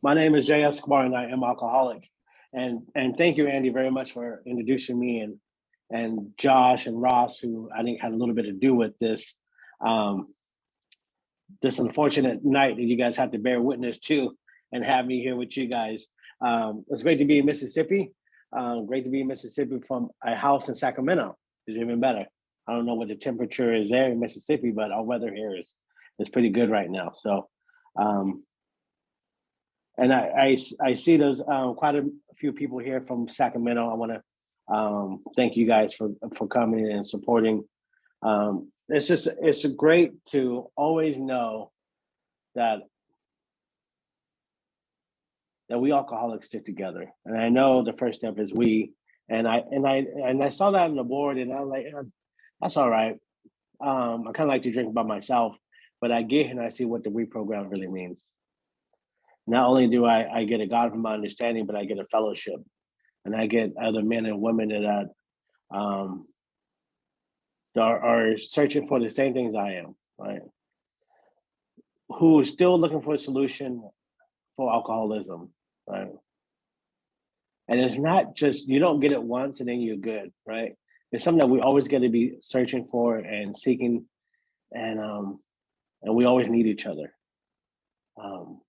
My name is Jea E, and I am alcoholic. And thank you, Andy, very much for introducing me and Josh and Ross, who I think had a little bit to do with um, this unfortunate night that you guys have to bear witness to and have me here with you guys. It's great to be in Mississippi. Great to be in Mississippi from a house in Sacramento. Is even better. I don't know what the temperature is there in Mississippi, but our weather here is pretty good right now. So um, and I see there's quite a few people here from Sacramento. I want to thank you guys for coming and supporting. It's great to always know that we alcoholics stick together, and I know the first step is we. And I saw that on the board, and I'm like, that's all right. I kind of like to drink by myself, but I get here and I see what the we program really means. Not only do I get a God from my understanding, but I get a fellowship, and I get other men and women um, that are searching for the same things I am, right? Who are still looking for a solution for alcoholism, right? And it's not just you don't get it once and then you're good, right? It's something that we always got to be searching for and seeking, and we always need each other. Um,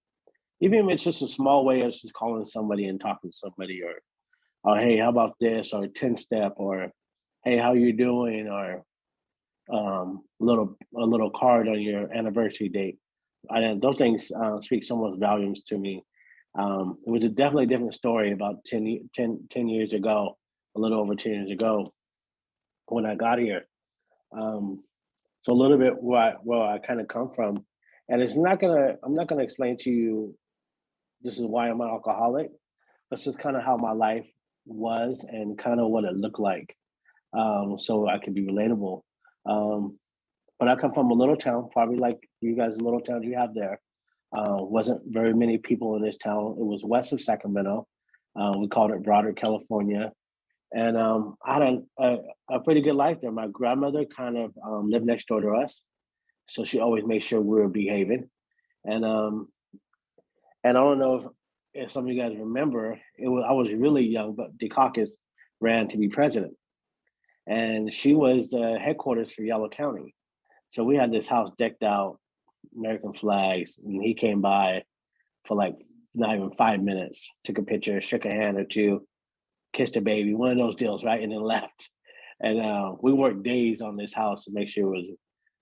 Even if it's just a small way of just calling somebody and talking to somebody, or hey, how about this, or 10 step, or hey, how you doing, or a little card on your anniversary date. Those things speak so much volumes to me. It was definitely a different story about 10 years ago, a little over 10 years ago when I got here. Um, so a little bit where I kind of come from, and I'm not gonna explain to you this is why I'm an alcoholic. This is kind of how my life was and kind of what it looked like, so I could be relatable. Um, but I come from a little town, probably like you guys, a little town you have there. Wasn't very many people in this town. It was west of Sacramento. We called it Broader, California. And I had a pretty good life there. My grandmother kind of lived next door to us. So she always made sure we were behaving. And and I don't know if some of you guys remember, I was really young, but Dukakis ran to be president. And she was the headquarters for Yellow County. So we had this house decked out, American flags, and he came by for like not even 5 minutes, took a picture, shook a hand or two, kissed a baby, one of those deals, right? And then left. And we worked days on this house to make sure it was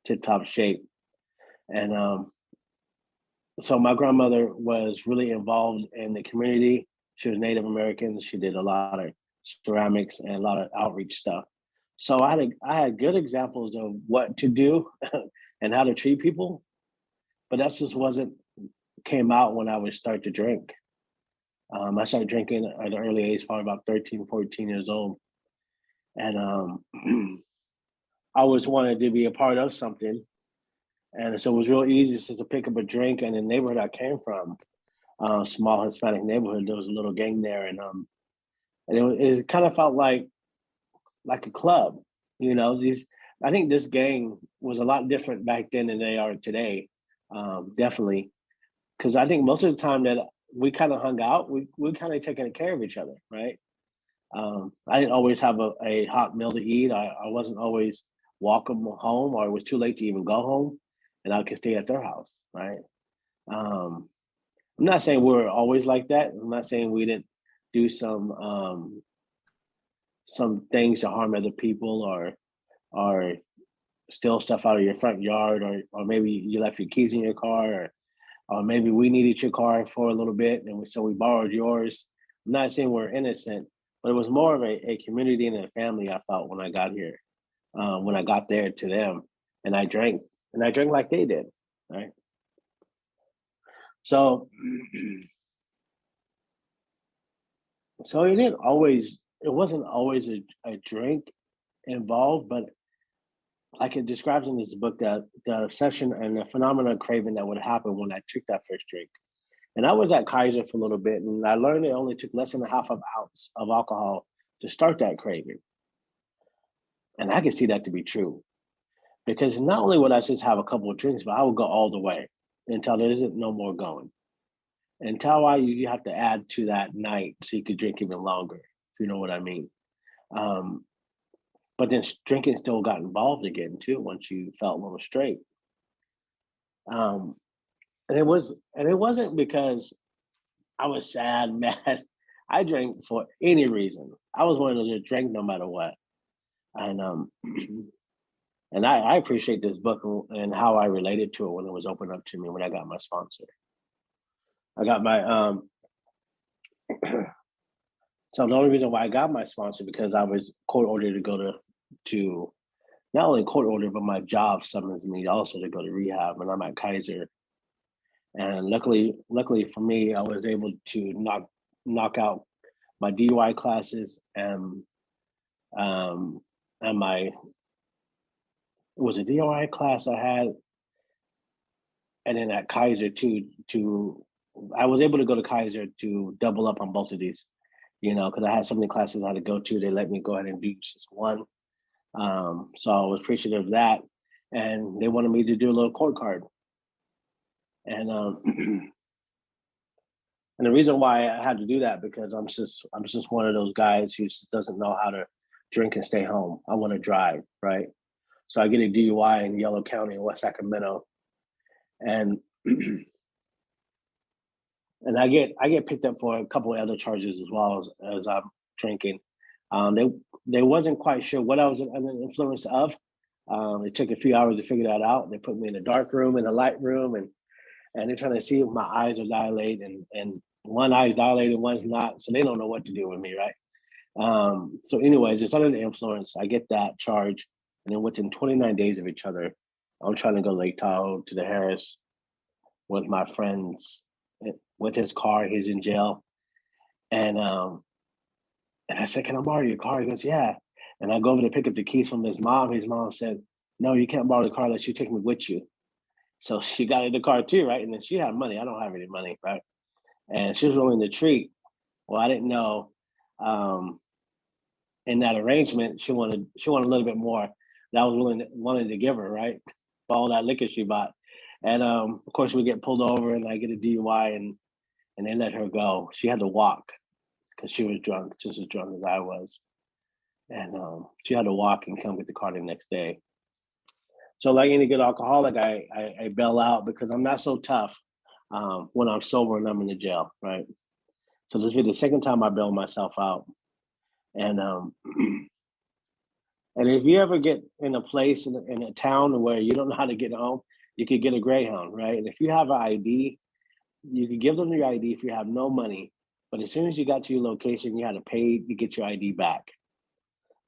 tip top shape. And so my grandmother was really involved in the community. She was Native American. She did a lot of ceramics and a lot of outreach stuff. So I had good examples of what to do and how to treat people, but that just wasn't came out when I would start to drink. I started drinking at an early age, probably about 13, 14 years old. And I always wanted to be a part of something. And so it was real easy just to pick up a drink. And the neighborhood I came from, small Hispanic neighborhood, there was a little gang there. And it kind of felt like a club. I think this gang was a lot different back then than they are today. Definitely. Because I think most of the time that we kind of hung out, we kind of taking care of each other, right? I didn't always have a hot meal to eat. I wasn't always walking home, or it was too late to even go home, and I could stay at their house, right? Um, I'm not saying we were always like that. I'm not saying we didn't do some things to harm other people, or steal stuff out of your front yard, or maybe you left your keys in your car, or maybe we needed your car for a little bit, and so we borrowed yours. I'm not saying we're innocent, but it was more of a community and a family I felt when I got here, when I got there to them, and I drank like they did, right? So, so it wasn't always a drink involved, but like it describes in this book, that the obsession and the phenomenon of craving that would happen when I took that first drink. And I was at Kaiser for a little bit, and I learned it only took less than a half of ounce of alcohol to start that craving. And I can see that to be true, because not only would I just have a couple of drinks, but I would go all the way until there isn't no more going. And Taiwan, you have to add to that night so you could drink even longer, if you know what I mean. Um, but then drinking still got involved again too once you felt a little straight. Um, and it wasn't because I was sad, mad. I drank for any reason. I was one of those that drank no matter what. And and I appreciate this book and how I related to it when it was opened up to me when I got my sponsor. I got my so the only reason why I got my sponsor because I was court ordered to go to not only court ordered but my job summons me also to go to rehab and I'm at Kaiser. And luckily for me, I was able to knock out my DUI classes um and my it was a DUI class I had, and then at Kaiser to I was able to go to Kaiser to double up on both of these, because I had so many classes I had to go to. They let me go ahead and do just one. So I was appreciative of that, and they wanted me to do a little court card, and and the reason why I had to do that because I'm just one of those guys who just doesn't know how to drink and stay home. I want to drive, right? So I get a DUI in Yellow County in West Sacramento, and and I get picked up for a couple of other charges as well as I'm drinking. They wasn't quite sure what I was under the influence of. It took a few hours to figure that out. They put me in a dark room in a light room, and they're trying to see if my eyes are dilated, and one eye is dilated, one's not, so they don't know what to do with me, right? So, anyways, it's under the influence. I get that charge, and then within 29 days of each other, I'm trying to go Lake Tahoe to the Harris with my friends with his car. He's in jail, and and I said, "Can I borrow your car?" He goes, "Yeah." And I go over to pick up the keys from his mom. His mom said, "No, you can't borrow the car unless you take me with you." So she got in the car too, right? And then she had money. I don't have any money, right? And she was willing to treat. Well, I didn't know. Um, in that arrangement, she wanted a little bit more. That I was wanting to give her, right? For all that liquor she bought. And of course, we get pulled over, and I get a DUI, and they let her go. She had to walk because she was drunk, just as drunk as I was, and she had to walk and come get the car the next day. So, like any good alcoholic, I bail out because I'm not so tough when I'm sober and I'm in the jail, right? So this will be the second time I bail myself out, and and if you ever get in a place in a town where you don't know how to get home, you could get a Greyhound, right? And if you have an ID, you could give them your ID if you have no money. But as soon as you got to your location, you had to pay to get your ID back.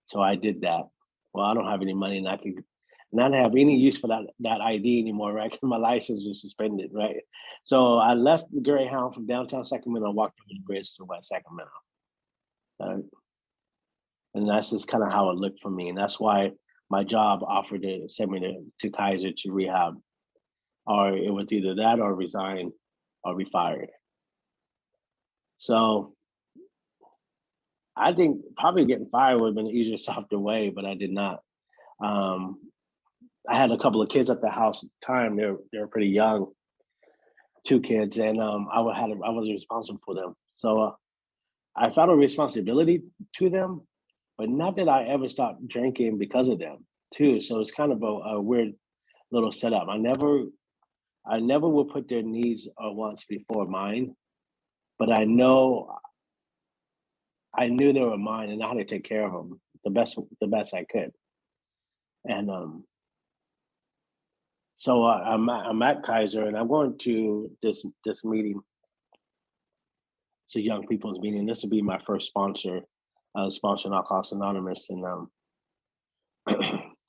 So I did that. Well, I don't have any money, and I could not have any use for that ID anymore, right? Because my license was suspended, right? So I left Greyhound from downtown Sacramento and walked over the bridge to West Sacramento. Uh, and that's just kind of how it looked for me. And that's why my job offered to send me to Kaiser to rehab, or it was either that or resign or be fired. So I think probably getting fired would have been the easier, softer way, but I did not. Um, I had a couple of kids at the house at the time. They were pretty young, two kids, and I was responsible for them. So I felt a responsibility to them, but not that I ever stopped drinking because of them too. So it's kind of a weird little setup. I never will put their needs or wants before mine, but I knew they were mine and I had to take care of them the best I could. And so I'm at Kaiser and I'm going to this meeting. It's a young people's meeting. This will be my first sponsoring Alcoholics Anonymous, and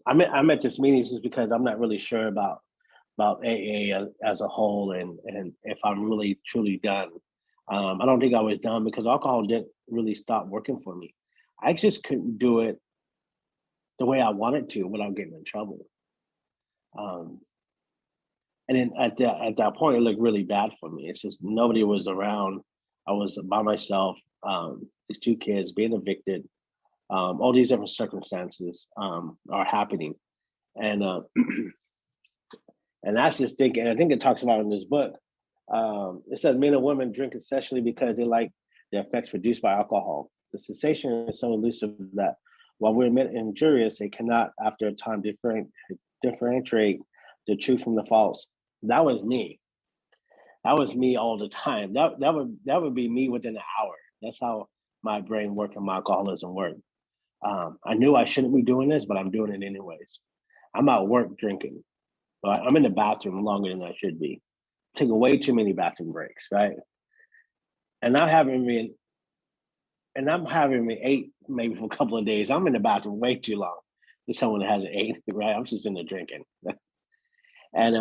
I'm at this meeting just because I'm not really sure about AA as a whole, and if I'm really truly done. I don't think I was done because alcohol didn't really stop working for me. I just couldn't do it the way I wanted to without getting in trouble. Um, and then at that point, it looked really bad for me. It's just nobody was around. I was by myself. These two kids being evicted. All these different circumstances are happening, and and that's just thinking. I think it talks about in this book. It says men and women drink essentially because they like the effects produced by alcohol. The sensation is so elusive that while we're meant injurious, they cannot, after a time, differentiate the truth from the false. That was me. That was me all the time. That would be me within an hour. That's how my brain worked and my alcoholism worked. I knew I shouldn't be doing this, but I'm doing it anyways. I'm at work drinking, but I'm in the bathroom longer than I should be. Taking way too many bathroom breaks, right? And I'm having me I'm having me ate maybe for a couple of days. I'm in the bathroom way too long. There's someone that hasn't ate, right? I'm just in there drinking. and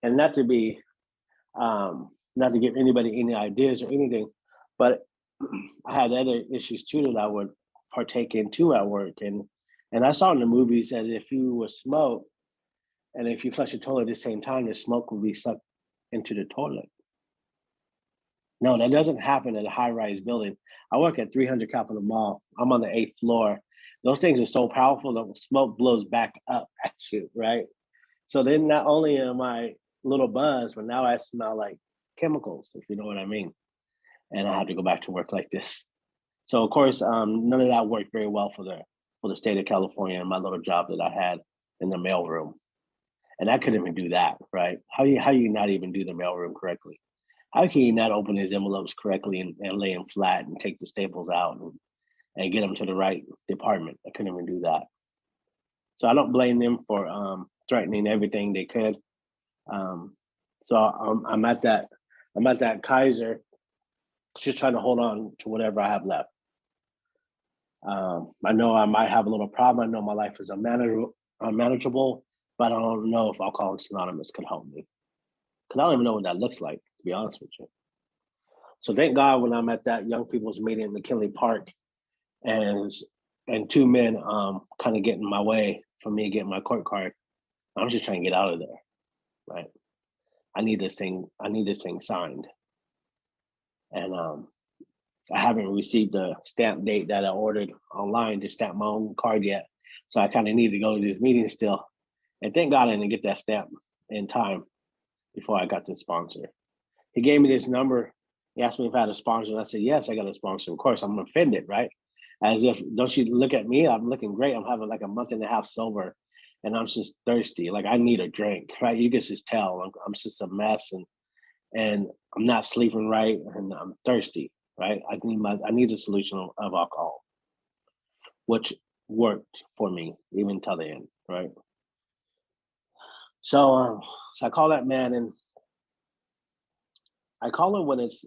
and not to give anybody any ideas or anything, but I had other issues too that I would partake in too at work. And I saw in the movies that if you would smoke and if you flush the toilet at the same time, the smoke would be sucked into the toilet. No, that doesn't happen in a high-rise building. I work at 300 Capitol Mall. I'm on the eighth floor. Those things are so powerful that smoke blows back up at you, right? So then not only am I a little buzzed, but now I smell like chemicals, if you know what I mean. And I have to go back to work like this. So of course, none of that worked very well for the state of California and my little job that I had in the mailroom. And I couldn't even do that, right? How you not even do the mailroom correctly? How can you not open his envelopes correctly and lay them flat and take the staples out and get them to the right department? I couldn't even do that. So I don't blame them for threatening everything they could. So I'm at that Kaiser, just trying to hold on to whatever I have left. I know I might have a little problem. I know my life is unmanageable, but I don't know if Alcoholics Anonymous could help me because I don't even know what that looks like, to be honest with you. So thank God when I'm at that young people's meeting in McKinley Park, and two men kind of get in my way for me getting my court card. I'm just trying to get out of there, right? I need this thing. I need this thing signed, and I haven't received the stamp date that I ordered online to stamp my own card yet. So I kind of need to go to this meeting still. And thank God I didn't get that stamp in time before I got the sponsor. He gave me this number. He asked me if I had a sponsor. And I said, yes, I got a sponsor. Of course, I'm offended, right? As if, don't you look at me? I'm looking great. I'm having like a month and a half sober and I'm just thirsty. Like I need a drink, right? You can just tell I'm just a mess and I'm not sleeping right and I'm thirsty, right? I need a solution of alcohol, which worked for me even till the end, right? So I call that man and I call him when it's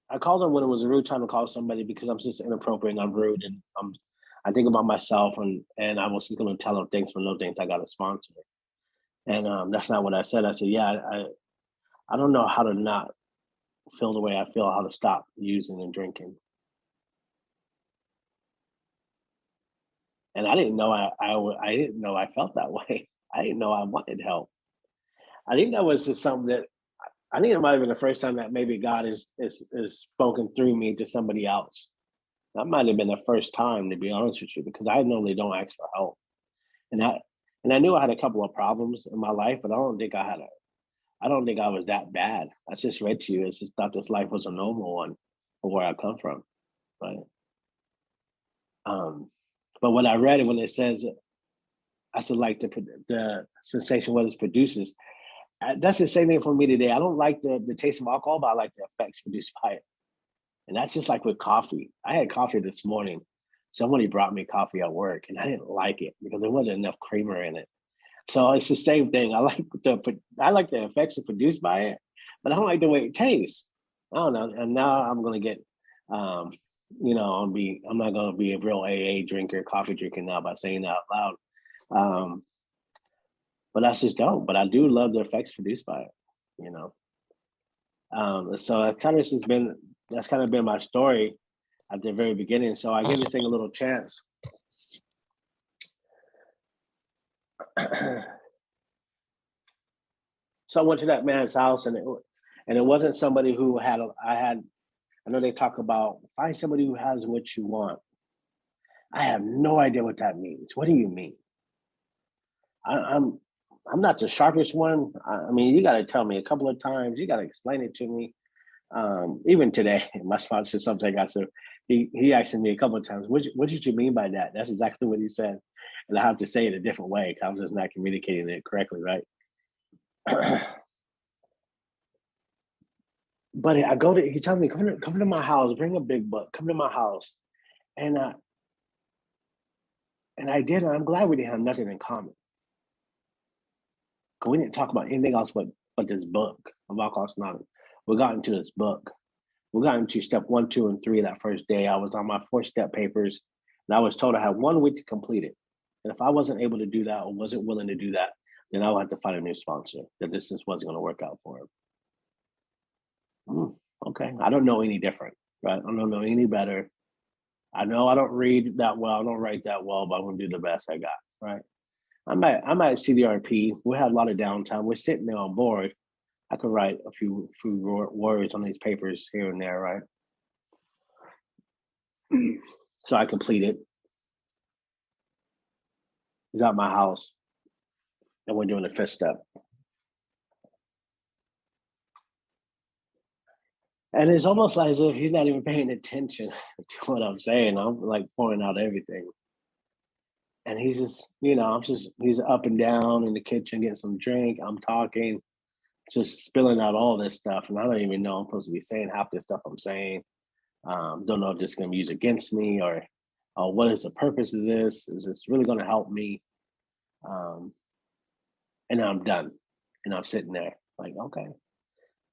I called him when it was a rude time to call somebody because I'm just inappropriate and I'm rude and I think about myself and I was just gonna tell him thanks for no thanks, I got a sponsor. And that's not what I said. I said, yeah, I don't know how to not feel the way I feel, how to stop using and drinking. And I didn't know I didn't know I felt that way. I didn't know I wanted help. I think that was just something that I think it might have been the first time that maybe God is spoken through me to somebody else. That might have been the first time, to be honest with you, because I normally don't ask for help. And I knew I had a couple of problems in my life, but I don't think I was that bad. I just read to you. It's just thought this life was a normal one for where I come from. Right. Um, but when I read it, when it says, I said like the sensation what it produces. That's the same thing for me today. I don't like the taste of alcohol, but I like the effects produced by it. And that's just like with coffee. I had coffee this morning. Somebody brought me coffee at work, and I didn't like it because there wasn't enough creamer in it. So it's the same thing. I like the effects produced by it, but I don't like the way it tastes. I don't know. And now I'm gonna get, um, I'm not gonna be a real AA drinker, coffee drinker now by saying that out loud. Um, but that's just dope. But I do love the effects produced by it. You know. So it kind of just been that's kind of been my story at the very beginning. So I gave this thing a little chance. So I went to that man's house, and it wasn't somebody who had. I know they talk about find somebody who has what you want. I have no idea what that means. What do you mean? I'm I'm not the sharpest one. I mean, you got to tell me a couple of times. You got to explain it to me. Even today, my sponsor something I said, he asked me a couple of times, what did you mean by that? That's exactly what he said. And I have to say it a different way because I'm just not communicating it correctly, right? But I go to, he tells me, come to my house, bring a big book, come to my house. And and I did, and I'm glad we didn't have nothing in common. Because we didn't talk about anything else but this book of Alcoholics Anonymous. We got into this book. We got into step 1, 2, and 3 that first day. I was on my 4-step papers, and I was told I had 1 week to complete it. And if I wasn't able to do that or wasn't willing to do that, then I would have to find a new sponsor. That this just wasn't going to work out for him. Okay, I don't know any different, right? I don't know any better. I know I don't read that well. I don't write that well, but I'm going to do the best I got, right? I'm at CDRP. We had a lot of downtime. We're sitting there on board. I could write a few words on these papers here and there, right? So I completed. He's at my house, and we're doing the 5th step. And it's almost like as if he's not even paying attention to what I'm saying. I'm like pouring out everything. And he's just, he's up and down in the kitchen getting some drink. I'm talking, just spilling out all this stuff. And I don't even know I'm supposed to be saying half this stuff I'm saying. Don't know if this is going to be used against me or what is the purpose of this? Is this really going to help me? And I'm done. And I'm sitting there like, okay.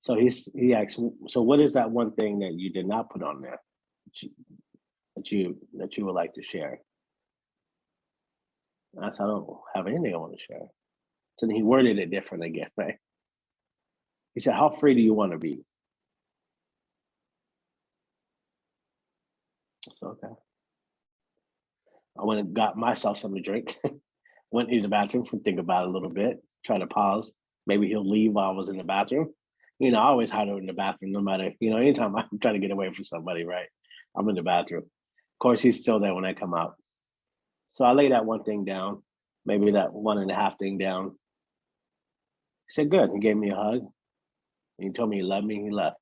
So he asks, so what is that one thing that you did not put on there that you would like to share? And I said, I don't have anything I want to share. So then he worded it different again, right? He said, how free do you want to be? So, okay. I went and got myself something to drink, went to the bathroom, think about it a little bit, try to pause. Maybe he'll leave while I was in the bathroom. I always hide out in the bathroom, no matter, anytime I'm trying to get away from somebody, right? I'm in the bathroom. Of course, he's still there when I come out. So I lay that one thing down, maybe that 1.5 thing down. He said, good. He gave me a hug. And he told me he loved me. He left.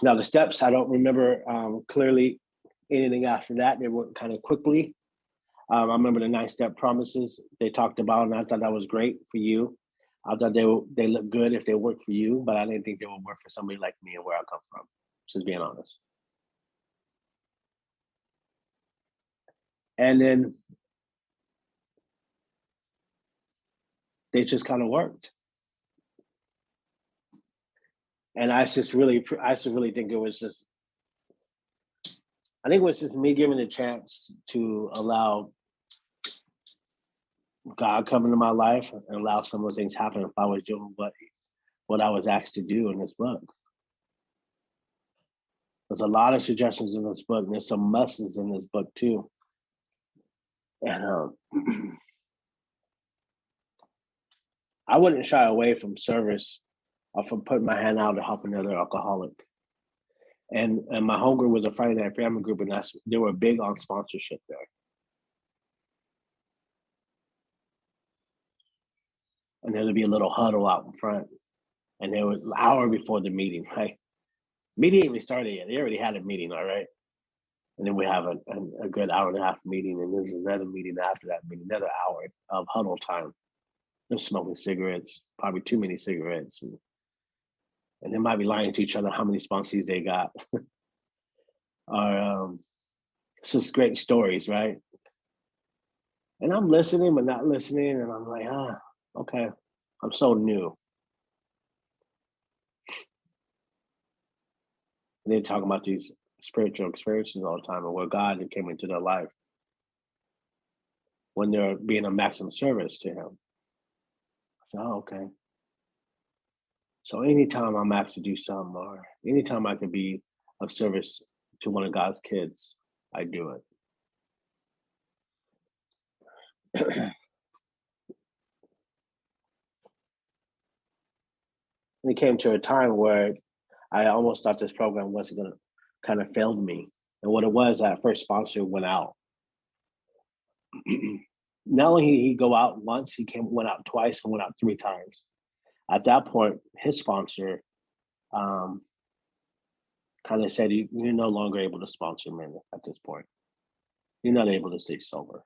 Now, the steps, I don't remember clearly anything after that. They went kind of quickly. I remember the 9-step promises they talked about, and I thought that was great for you. I thought they look good if they work for you, but I didn't think they would work for somebody like me and where I come from, just being honest. And then they just kind of worked. And I just really think it was just, I think it was just me giving a chance to allow God come into my life and allow some of the things happen if I was doing what I was asked to do in this book. There's a lot of suggestions in this book, and there's some musts in this book too. And I wouldn't shy away from service or from putting my hand out to help another alcoholic. And my home group was a Friday night family group, and they were big on sponsorship there. And there would be a little huddle out in front, and there was an hour before the meeting, right? Meeting even started yet. They already had a meeting, all right? And then we have a good 1.5-hour meeting, and there's another meeting after that meeting, another hour of huddle time. They're smoking cigarettes, probably too many cigarettes, and they might be lying to each other how many sponsors they got. Or it's just great stories, right? And I'm listening, but not listening, and I'm like, okay, I'm so new. And they talk about these spiritual experiences all the time and where God came into their life when they're being a maximum service to him. I said, okay. So anytime I'm asked to do something or anytime I can be of service to one of God's kids, I do it. And it came to a time where I almost thought this program wasn't going to kind of fail me. And what it was, that first sponsor went out. Not only did he go out once, went out twice and went out 3 times. At that point, his sponsor um, kind of said, You're no longer able to sponsor men at this point. You're not able to stay sober."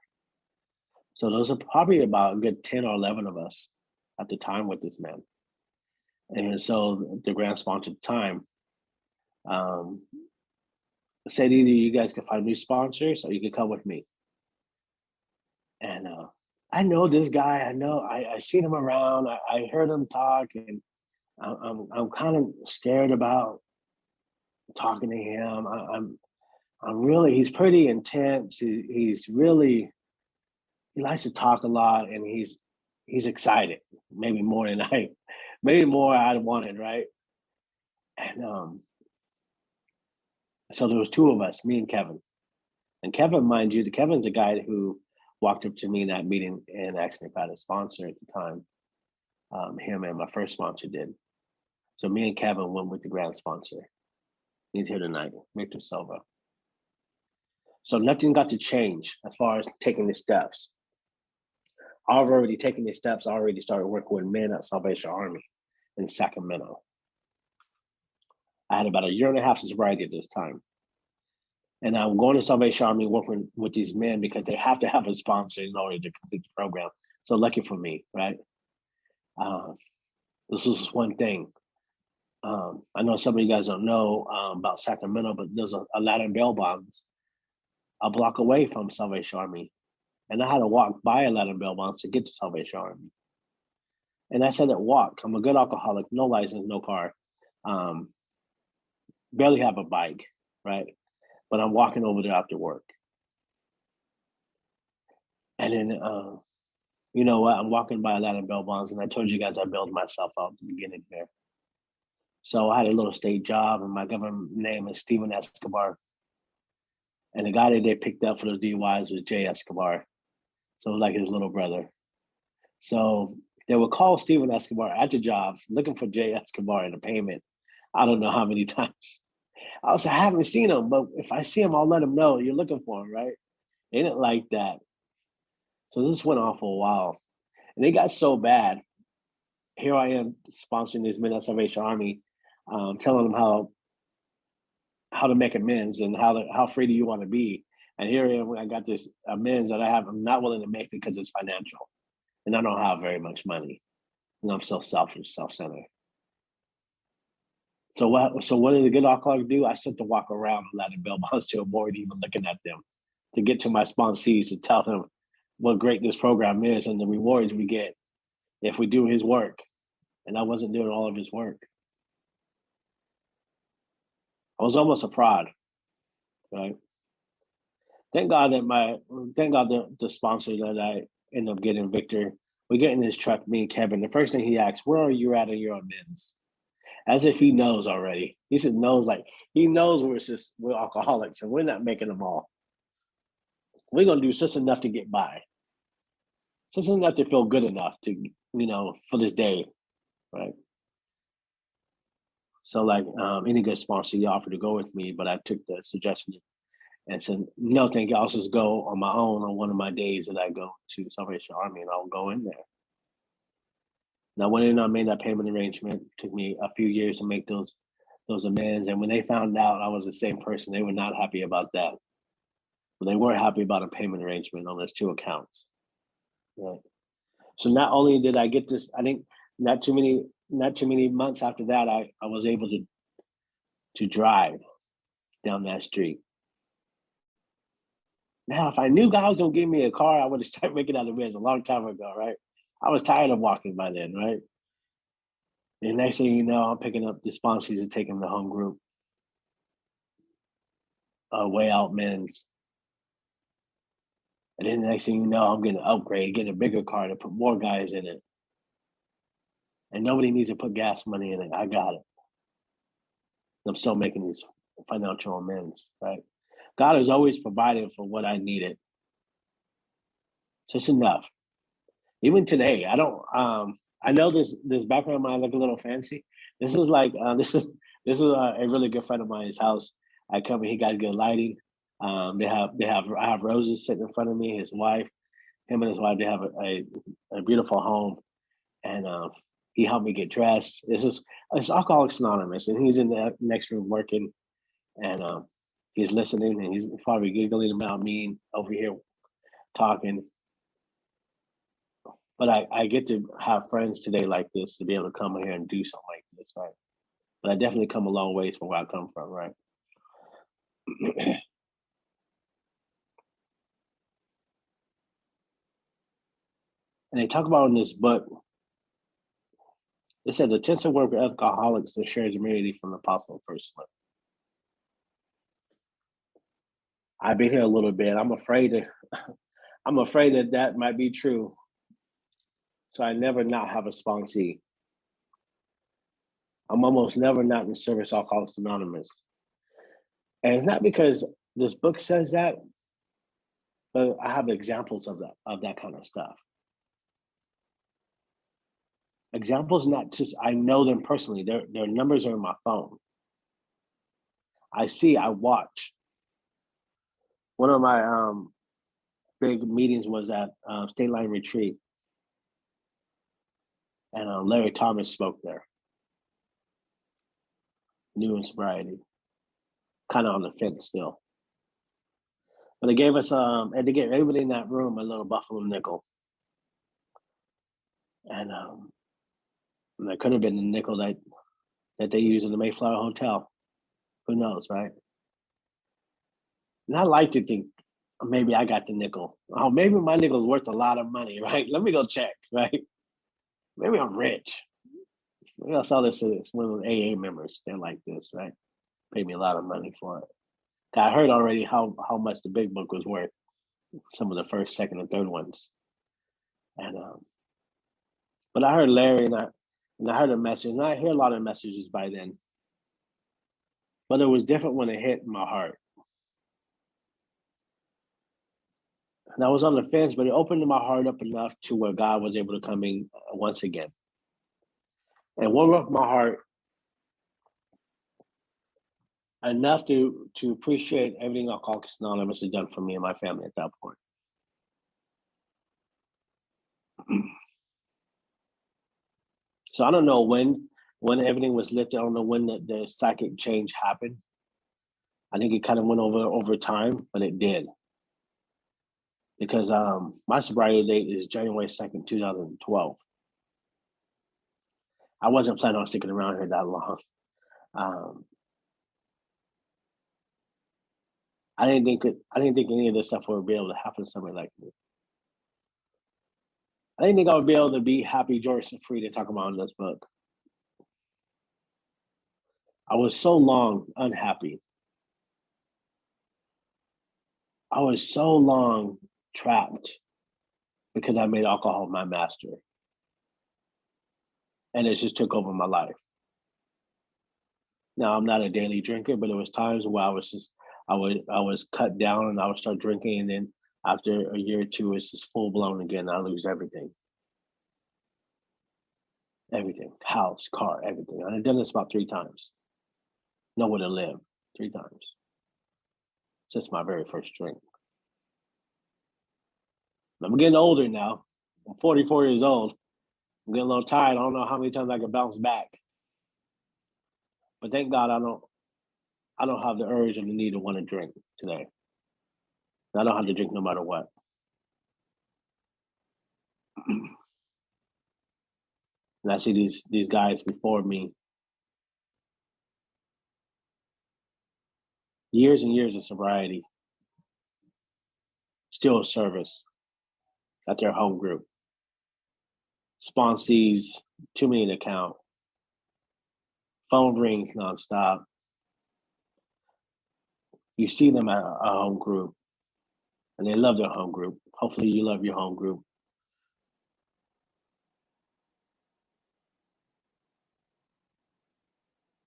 So there was probably about a good 10 or 11 of us at the time with this man. And so the grand sponsor at the time um, said, either you guys can find new sponsors or you can come with me. And I know this guy. I know I seen him around. I heard him talk, and I'm kind of scared about talking to him. I'm really, he's pretty intense. He's really, he likes to talk a lot, and he's excited, maybe more than maybe more I wanted, right? And so there was 2 of us, me and Kevin. And Kevin, mind you, Kevin's the guy who walked up to me in that meeting and asked me if I had a sponsor at the time. Him and my first sponsor did. So me and Kevin went with the grand sponsor. He's here tonight, Victor Silva. So nothing got to change as far as taking the steps. I've already taken the steps. I already started working with men at Salvation Army in Sacramento. I had about a year and a half of sobriety at this time. And I'm going to Salvation Army working with these men because they have to have a sponsor in order to complete the program. So lucky for me, right? This was one thing. I know some of you guys don't know about Sacramento, but there's a Latin bail bonds a block away from Salvation Army. And I had to walk by a Latin bail bonds to get to Salvation Army. And I said that walk. I'm a good alcoholic, no license, no car. Barely have a bike, right? But I'm walking over there after work. And then, you know what? I'm walking by a Latin bail bonds, and I told you guys I bailed myself out at the beginning here. So I had a little state job, and my government name is Steven Escobar. And the guy that they picked up for those DUIs was Jea Escobar. So it was like his little brother. So they would call Steven Escobar at the job looking for Jea Escobar in a payment. I don't know how many times. I haven't seen him, but if I see him, I'll let him know you're looking for him, right? They didn't like that. So this went on for a while. And it got so bad. Here I am sponsoring this men at Salvation Army, telling them how to make amends and how free do you want to be. And here I got this amends that I'm not willing to make because it's financial. And I don't have very much money. And I'm so selfish, self-centered. So what did a good alcoholic do? I started to walk around a lot of bail bonds to avoid even looking at them, to get to my sponsees to tell them what great this program is and the rewards we get if we do his work. And I wasn't doing all of his work. I was almost a fraud, right? Thank God the sponsor that I ended up getting, Victor, we get in his truck, me and Kevin. The first thing he asks, where are you at in your amends? As if he knows already. He said knows, like he knows we're alcoholics and we're not making them all. We're gonna do just enough to get by. Just enough to feel good enough to, for this day, right? So like any good sponsor, he offered to go with me, but I took the suggestion and said, no, thank you. I'll just go on my own on one of my days that I go to Salvation Army and I'll go in there. Now, when I made that payment arrangement, it took me a few years to make those amends. And when they found out I was the same person, they were not happy about that. But they were happy about a payment arrangement on those 2 accounts. Right. So not only did I get this, I think not too many months after that, I was able to drive down that street. Now, if I knew God was gonna give me a car, I would have started making other amends a long time ago, right? I was tired of walking by then, right? And next thing you know, I'm picking up the sponsors and taking them to home group, way out men's. And then the next thing you know, I'm getting an upgrade, getting a bigger car to put more guys in it. And nobody needs to put gas money in it. I got it. I'm still making these financial amends, right? God has always provided for what I needed. Just enough. Even today, I don't. I know this background might look a little fancy. This is like this is a really good friend of mine's house. I come and he got good lighting. I have roses sitting in front of me. His wife, Him and his wife, they have a beautiful home, and he helped me get dressed. It's Alcoholics Anonymous, and he's in the next room working, and he's listening, and he's probably giggling about me over here talking. But I get to have friends today like this to be able to come here and do something like this, right? But I definitely come a long ways from where I come from, right? And they talk about in this book, it said the intensive work of alcoholics ensures immunity from the possible first slip. I've been here a little bit. I'm afraid that that might be true. So I never not have a sponsee. I'm almost never not in service Alcoholics Anonymous. And it's not because this book says that, but I have examples of that kind of stuff. Examples not just I know them personally. Their numbers are in my phone. I watch. One of my big meetings was at State Line Retreat, and Larry Thomas spoke there. New in sobriety, kind of on the fence still. But they gave us and they gave everybody in that room a little buffalo nickel, and there could have been a nickel that they use in the Mayflower Hotel. Who knows, right? And I like to think maybe I got the nickel. Oh, maybe my nickel's worth a lot of money, right? Let me go check, right? Maybe I'm rich. Maybe I'll sell this to one of the AA members. They're like this, right? Pay me a lot of money for it. I heard already how much the big book was worth. Some of the first, second, and third ones, and but I heard Larry and I heard a message, and I hear a lot of messages by then, but it was different when it hit my heart. And I was on the fence, but it opened my heart up enough to where God was able to come in once again. And warm up my heart enough to appreciate everything Alcoholics Anonymous had done for me and my family at that point. So I don't know when everything was lifted. I don't know when the psychic change happened. I think it kind of went over time, but it did. Because my sobriety date is January 2nd, 2012. I wasn't planning on sticking around here that long. I didn't think any of this stuff would be able to happen to somebody like me. I didn't think I would be able to be happy, joyous, and free to talk about in this book. I was so long unhappy. I was so long trapped because I made alcohol my master. And it just took over my life. Now I'm not a daily drinker, but there was times where I was cut down and I would start drinking, and then after a year or two, it's just full blown again. I lose everything. Everything. House, car, everything. I've done this about 3 times. Nowhere to live 3 times. Since my very first drink. I'm getting older now. I'm 44 years old. I'm getting a little tired. I don't know how many times I can bounce back. But thank God I don't have the urge or the need to want to drink today. I don't have to drink no matter what. And I see these guys before me, years and years of sobriety, still service at their home group. Sponsees, too many to count. Phone rings nonstop. You see them at a home group, and they love their home group. Hopefully you love your home group.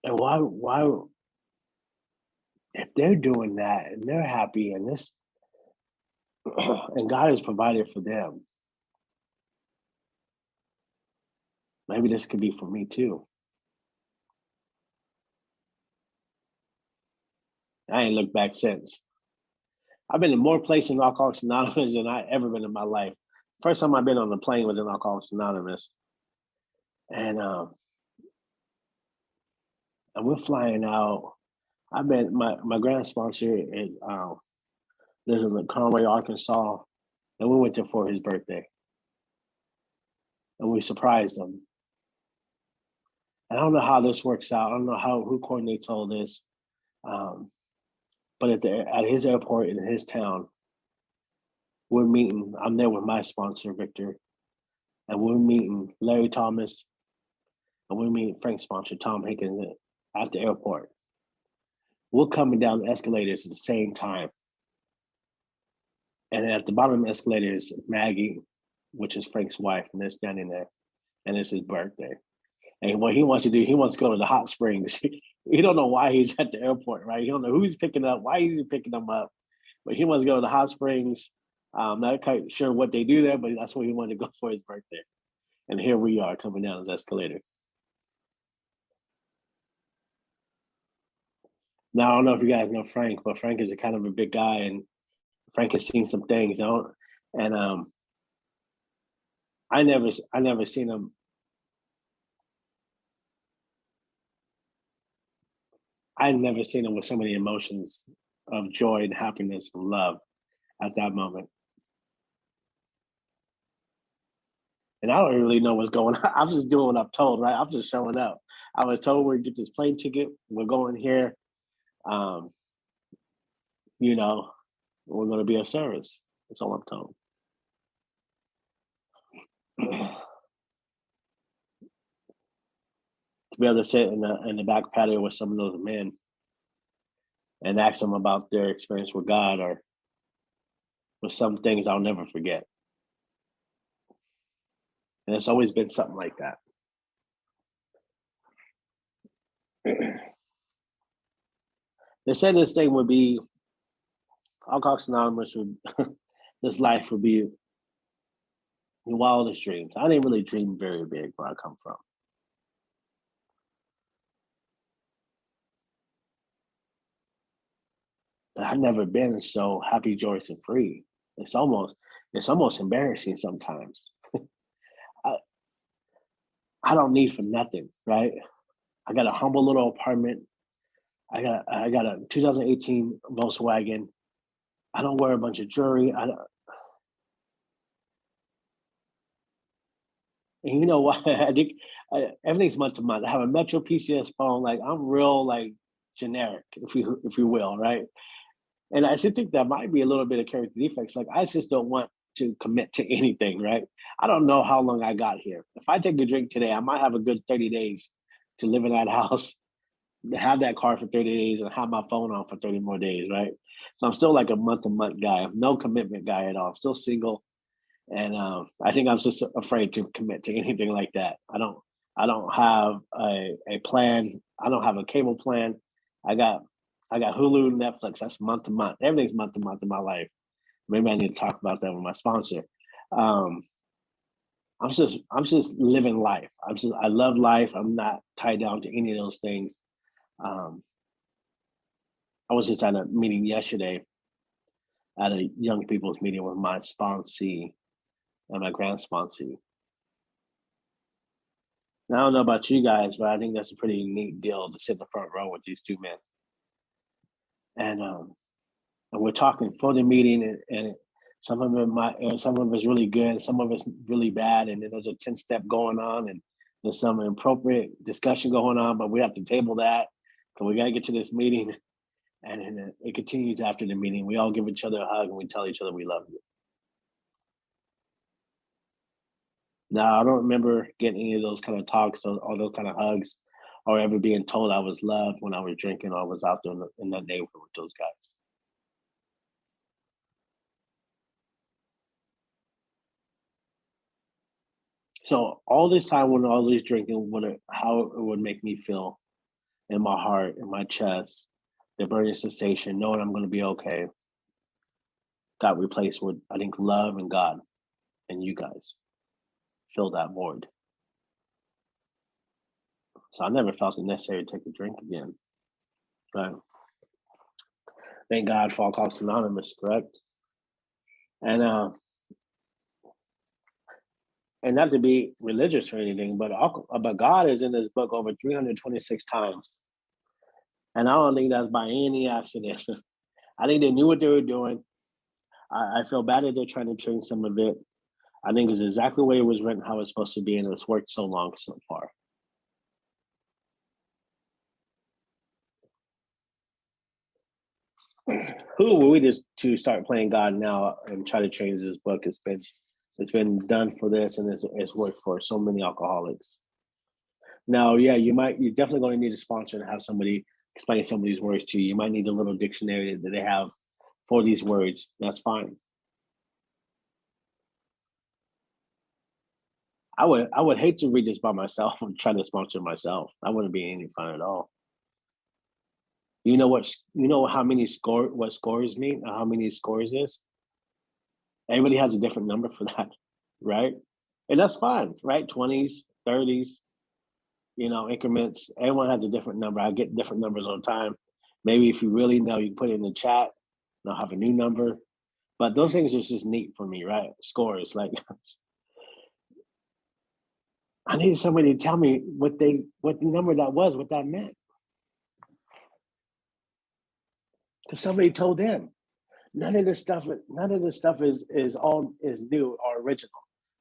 And why if they're doing that and they're happy and this and God has provided for them, maybe this could be for me too. I ain't looked back since. I've been in more places in Alcoholics Anonymous than I ever been in my life. First time I've been on the plane was in Alcoholics Anonymous, and we're flying out. I've been my grand sponsor is lives in Conway, Arkansas, and we went there for his birthday, and we surprised him. I don't know how this works out. I don't know who coordinates all this, um, but at his airport in his town, we're meeting. I'm there with my sponsor Victor, and we're meeting Larry Thomas, and we're meeting Frank's sponsor Tom Hinkins at the airport. We're coming down the escalators at the same time, and at the bottom of the escalator is Maggie, which is Frank's wife, and they're standing there, and it's his birthday. And what he wants to do, he wants to go to the hot springs. He don't know why he's at the airport, right? He don't know who he's picking up, why he's picking them up, but he wants to go to the hot springs. Not quite sure what they do there, but that's where he wanted to go for his birthday. And here we are coming down this escalator. Now I don't know if you guys know Frank, but Frank is a kind of a big guy, and Frank has seen some things, you know. And I never seen him. I never seen him with so many emotions of joy and happiness and love at that moment. And I don't really know what's going on. I'm just doing what I'm told, right? I'm just showing up. I was told we're get this plane ticket. We're going here. Um, you know, we're going to be of service. That's all I'm told. To be able to sit in the back patio with some of those men and ask them about their experience with God or with some things I'll never forget. And it's always been something like that. They said this thing would be Alcoholics Anonymous would this life would be the wildest dreams. I didn't really dream very big where I come from. But I've never been so happy, joyous, and free. It's almost it's almost embarrassing sometimes. I, I don't need for nothing, right? I got a humble little apartment. I got a 2018 Volkswagen. I don't wear a bunch of jewelry. And you know what? I think everything's month to month. I have a Metro PCS phone. Like I'm real like generic, if you will, right? And I just think that might be a little bit of character defects. Like I just don't want to commit to anything, right? I don't know how long I got here. If I take a drink today, I might have a good 30 days to live in that house, have that car for 30 days, and have my phone on for 30 more days, right? So I'm still like a month to month guy. I'm no commitment guy at all. I'm still single. And I think I'm just afraid to commit to anything like that. I don't have a plan. I don't have a cable plan. I got I got Hulu, Netflix. That's month to month. Everything's month to month in my life. Maybe I need to talk about that with my sponsor. Um, I'm just living life. I love life. I'm not tied down to any of those things. Um, I was just at a meeting yesterday at a young people's meeting with my sponsee and my grand sponsee. Now, I don't know about you guys, but I think that's a pretty neat deal to sit in the front row with these two men. And we're talking for the meeting, and some of some of it's really good, some of it's really bad, and then there's a 10-step going on, and there's some inappropriate discussion going on, but we have to table that because we got to get to this meeting. And then it continues after the meeting. We all give each other a hug and we tell each other we love you. Now, I don't remember getting any of those kind of talks or those kind of hugs or ever being told I was loved when I was drinking or I was out there in that neighborhood with those guys. So all this time when all this drinking, how it would make me feel in my heart, in my chest, the burning sensation, knowing I'm going to be okay, got replaced with I think love and God and you guys fill that void. So I never felt it necessary to take a drink again. But thank God for Alcoholics Anonymous, correct? And And not to be religious or anything, but God is in this book over 326 times, and I don't think that's by any accident. I think they knew what they were doing. I feel bad that they're trying to change some of it. I think it's exactly the way it was written, how it's supposed to be, and it's worked so long so far. Who were we to start playing God now and try to change this book? It's been done for this, and it's worked for so many alcoholics. Now, yeah, you're definitely going to need a sponsor and have somebody explain some of these words to you. You might need a little dictionary that they have for these words. That's fine. I would hate to read this by myself and try to sponsor myself. That wouldn't be any fun at all. How many what scores mean, or how many scores is? Everybody has a different number for that, right? And that's fine, right? 20s, 30s, increments. Everyone has a different number. I get different numbers all the time. Maybe if you really know, you can put it in the chat and I'll have a new number. But those things are just neat for me, right? Scores. Like I needed somebody to tell me what the number that was, what that meant. Because somebody told them. None of this stuff is new or original.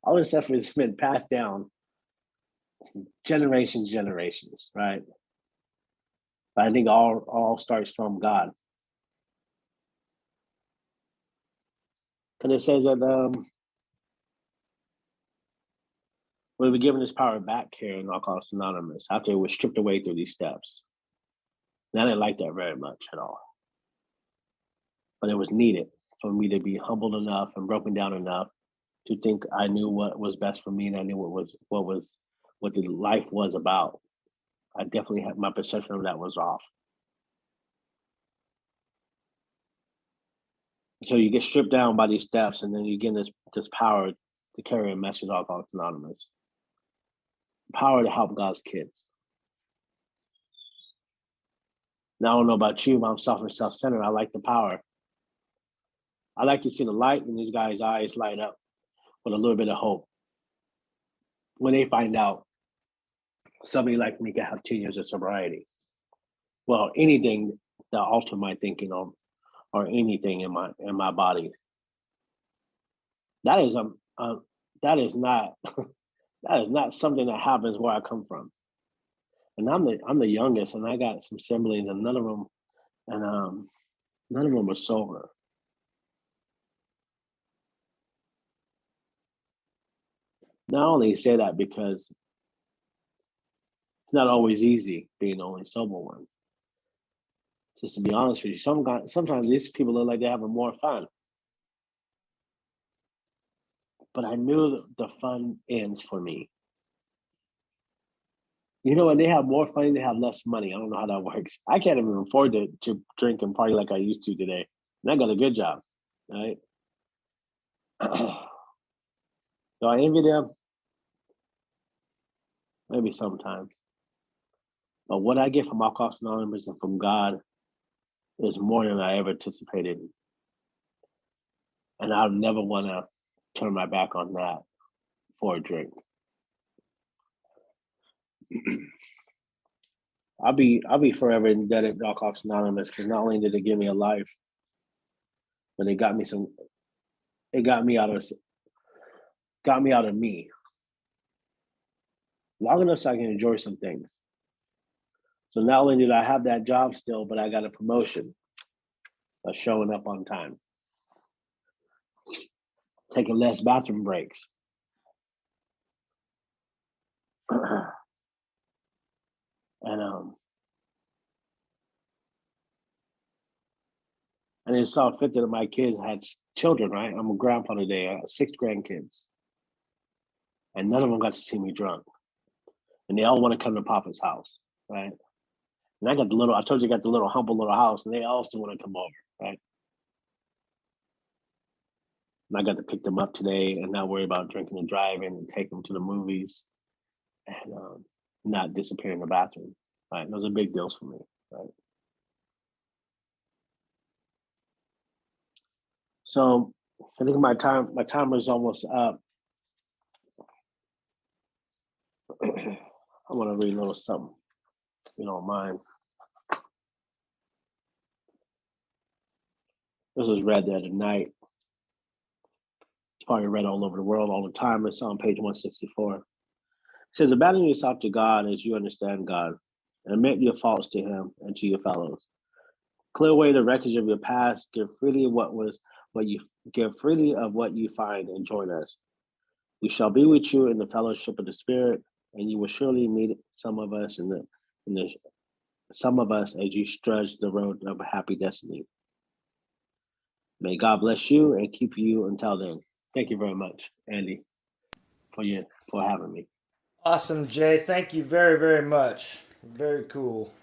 All this stuff has been passed down generations, right? But I think all starts from God. Because it says that we'll be given this power back here in Alcoholics Anonymous after it was stripped away through these steps. And I didn't like that very much at all. But it was needed for me to be humbled enough and broken down enough to think I knew what was best for me, and I knew what the life was about. I definitely had my perception of that was off. So you get stripped down by these steps, and then you get this power to carry a message of Alcoholics Anonymous. Power to help God's kids. Now, I don't know about you, but I'm self-centered. I like the power. I like to see the light in these guys' eyes light up with a little bit of hope when they find out somebody like me can have 10 years of sobriety. Well, anything that alter my thinking on or anything in my body. That is that is not that is not something that happens where I come from. And I'm the youngest, and I got some siblings, and none of them were sober. Not only say that because it's not always easy being the only sober one. Just to be honest with you, sometimes these people look like they're having more fun. But I knew the fun ends for me. When they have more fun, they have less money. I don't know how that works. I can't even afford to drink and party like I used to today. And I got a good job, right? Do I envy them? Maybe sometimes. But what I get from Alcoholics Anonymous and from God is more than I ever anticipated. And I'll never want to turn my back on that for a drink. I'll be forever indebted to Alcoholics Anonymous because not only did it give me a life, but it got me out of me long enough so I can enjoy some things. So not only did I have that job still, but I got a promotion of showing up on time, taking less bathroom breaks. And it saw fit that my kids had children, right? I'm a grandpa today. I had 6 grandkids. And none of them got to see me drunk. And they all want to come to Papa's house, right? And I told you I got the little humble little house, and they all still want to come over, right? And I got to pick them up today and not worry about drinking and driving and take them to the movies and not disappear in the bathroom, right? Those are big deals for me, right? So I think my timer is almost up. I want to read a little something, if you don't mind. This was read the other night. It's probably read all over the world all the time. It's on page 164. It says, abandon yourself to God as you understand God, and admit your faults to Him and to your fellows. Clear away the wreckage of your past. Give freely of what you find, and join us. We shall be with you in the fellowship of the Spirit, and you will surely meet some of us some of us as you trudge the road of a happy destiny. May God bless you and keep you until then. Thank you very much, Andy, for having me. Awesome, Jay. Thank you very, very much. Very cool.